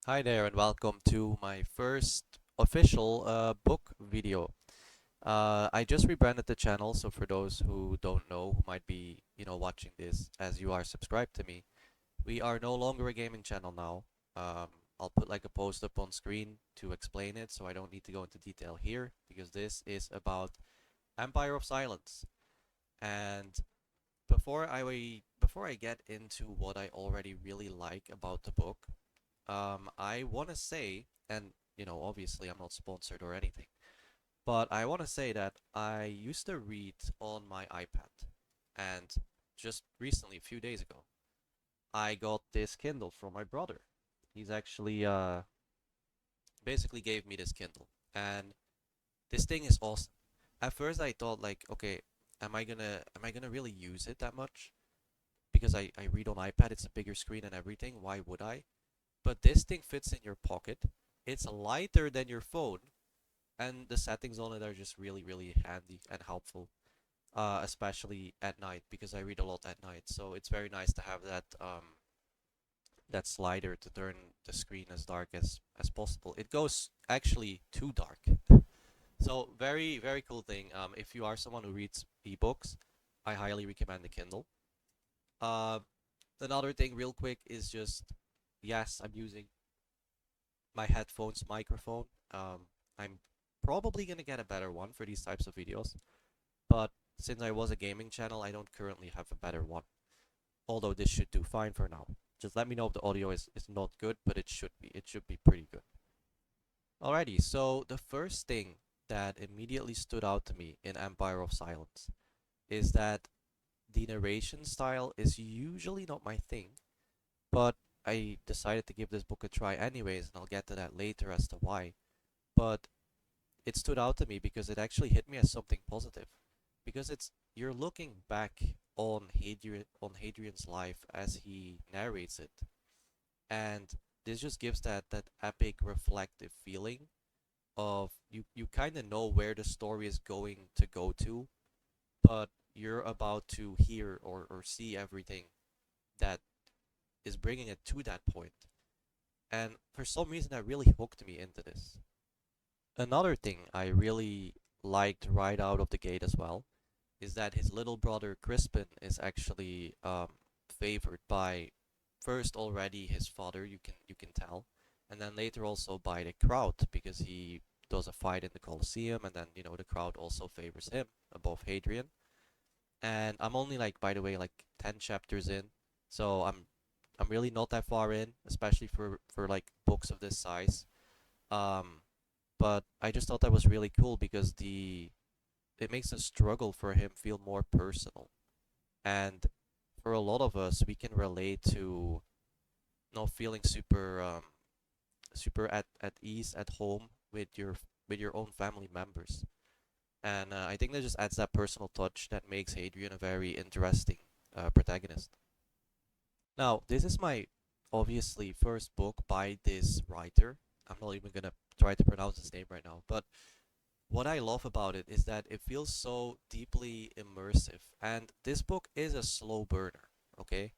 Hi there and welcome to my first official book video. I just rebranded the channel, so for those who don't know, who might be, watching this as you are subscribed to me, we are no longer a gaming channel now. Um, I'll put like a post up on screen to explain it, so I don't need to go into detail here because this is about Empire of Silence. And before I get into what I already really like about the book, I want to say, and obviously I'm not sponsored or anything, but I want to say that I used to read on my iPad, and just recently, a few days ago, I got this Kindle from my brother. He's actually basically gave me this Kindle, and this thing is awesome. At first, I thought like, okay, am I gonna really use it that much? Because I read on iPad, it's a bigger screen and everything. Why would I? But this thing fits in your pocket. It's lighter than your phone, and the settings on it are just really, really handy and helpful. Especially at night because I read a lot at night. So it's very nice to have that slider to turn the screen as dark as possible. It goes actually too dark. So very, very cool thing. If you are someone who reads ebooks, I highly recommend the Kindle. Uh, Another thing, real quick, is just yes, I'm using my headphones microphone. I'm probably gonna get a better one for these types of videos, but since I was a gaming channel, I don't currently have a better one. Although this should do fine for now. Just let me know if the audio is not good, but it should be. It should be pretty good. Alrighty, so the first thing that immediately stood out to me in Empire of Silence is that the narration style is usually not my thing, but I decided to give this book a try anyways, and I'll get to that later as to why. But it stood out to me because it actually hit me as something positive. Because it's you're looking back on Hadrian's life as he narrates it, and this just gives that epic reflective feeling of you kind of know where the story is going to go to, but you're about to hear or see everything that is bringing it to that point. And for some reason, that really hooked me into this. Another thing I really liked right out of the gate as well is that his little brother Crispin is actually favored by first already his father, you can tell, and then later also by the crowd because he does a fight in the Colosseum, and then the crowd also favors him above Hadrian. And I'm only like, by the way, like 10 chapters in, so I'm really not that far in, especially for like books of this size. Um, but I just thought that was really cool because the it makes the struggle for him feel more personal. And for a lot of us, we can relate to not feeling super at ease at home with your own family members. And I think that just adds that personal touch that makes Hadrian a very interesting protagonist. Now, this is my obviously first book by this writer. I'm not even gonna try to pronounce his name right now, but what I love about it is that it feels so deeply immersive. And this book is a slow burner, okay?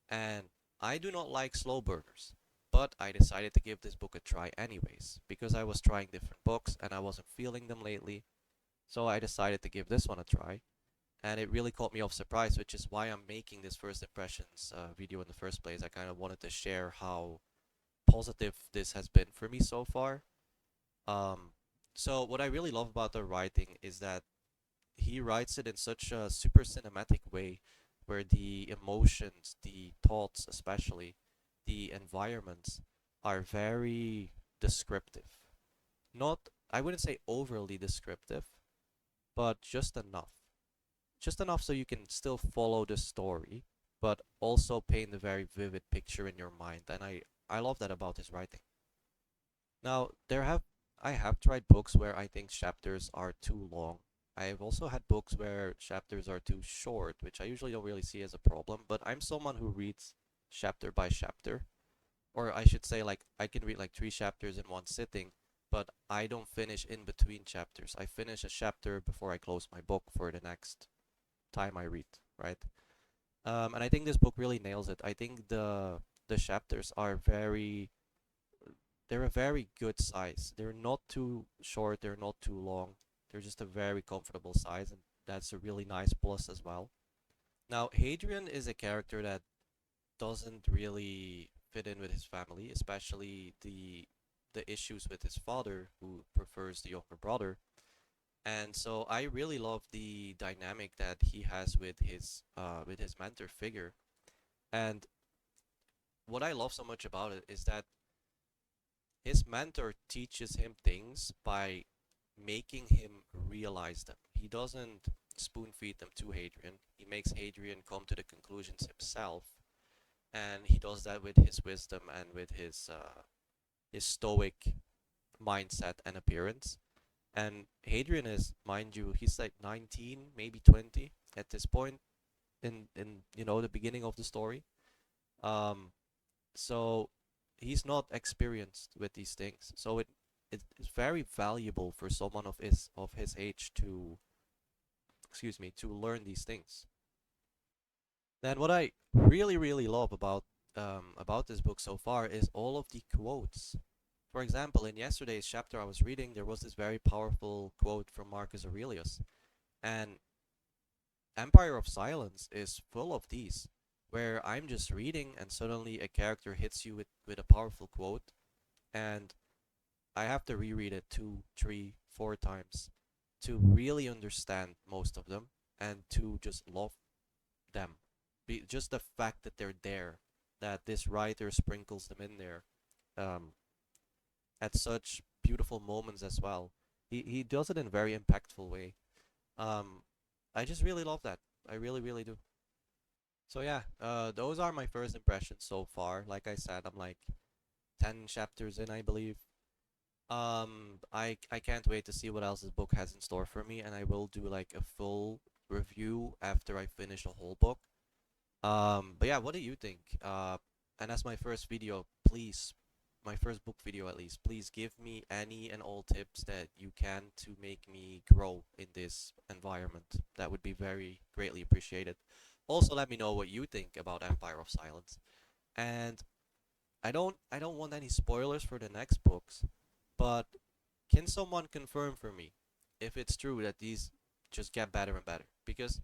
And I do not like slow burners. But I decided to give this book a try anyways, because I was trying different books and I wasn't feeling them lately. So I decided to give this one a try. And it really caught me off surprise, which is why I'm making this first impressions video in the first place. I kind of wanted to share how positive this has been for me so far. Um, so what I really love about the writing is that he writes it in such a super cinematic way where the emotions, the thoughts, especially the environments are very descriptive. Not, I wouldn't say overly descriptive, but just enough. Just enough so you can still follow the story, but also paint a very vivid picture in your mind. And I love that about his writing. Now, I have tried books where I think chapters are too long. I've also had books where chapters are too short, which I usually don't really see as a problem, but I'm someone who reads chapter by chapter. Or I should say, like, I can read like 3 chapters in one sitting, but I don't finish in between chapters. I finish a chapter before I close my book for the next time I read, right? And I think this book really nails it. I think the chapters are very they're a very good size. They're not too short, they're not too long. They're just a very comfortable size, and that's a really nice plus as well. Now, Hadrian is a character that doesn't really fit in with his family, especially the issues with his father, who prefers the younger brother. And so I really love the dynamic that he has with his mentor figure. And what I love so much about it is that his mentor teaches him things by making him realize them. He doesn't spoon feed them to Hadrian. He makes Hadrian come to the conclusions himself, and he does that with his wisdom and with his stoic mindset and appearance. And Hadrian is, mind you, he's like 19, maybe 20 at this point in the beginning of the story. Um, so he's not experienced with these things. So it is very valuable for someone of his age to, excuse me, to learn these things. Then what I really love about this book so far is all of the quotes. For example, in yesterday's chapter I was reading, there was this very powerful quote from Marcus Aurelius, and Empire of Silence is full of these, where I'm just reading and suddenly a character hits you with a powerful quote, and I have to reread it two, three, four times to really understand most of them and to just love them. Just the fact that they're there, that this writer sprinkles them in there, um, at such beautiful moments as well. He does it in a very impactful way. Um, I just really love that. I really do. So yeah, those are my first impressions so far. Like I said, I'm like 10 chapters in, I believe. I can't wait to see what else this book has in store for me, and I will do like a full review after I finish the whole book. But yeah, what do you think? And as my first video, please, my first book video at least, please give me any and all tips that you can to make me grow in this environment. That would be very greatly appreciated. Also, let me know what you think about Empire of Silence. And I don't want any spoilers for the next books, but can someone confirm for me if it's true that these just get better and better? Because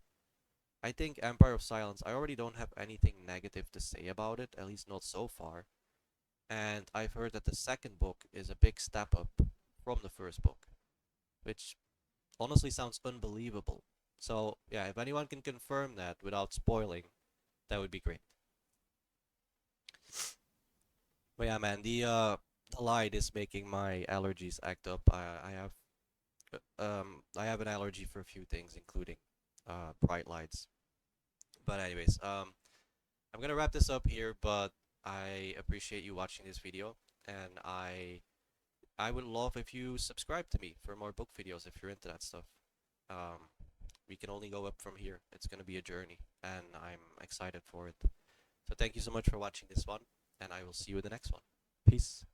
I think Empire of Silence, I already don't have anything negative to say about it, at least not so far. And I've heard that the second book is a big step up from the first book, which honestly sounds unbelievable. So, yeah, if anyone can confirm that without spoiling, that would be great. But yeah, man, the light is making my allergies act up. I have an allergy for a few things, including bright lights. But anyways, I'm gonna wrap this up here, but I appreciate you watching this video, and I would love if you subscribe to me for more book videos if you're into that stuff. Um, we can only go up from here. It's gonna be a journey, and I'm excited for it. So thank you so much for watching this one, and I will see you in the next one. Peace.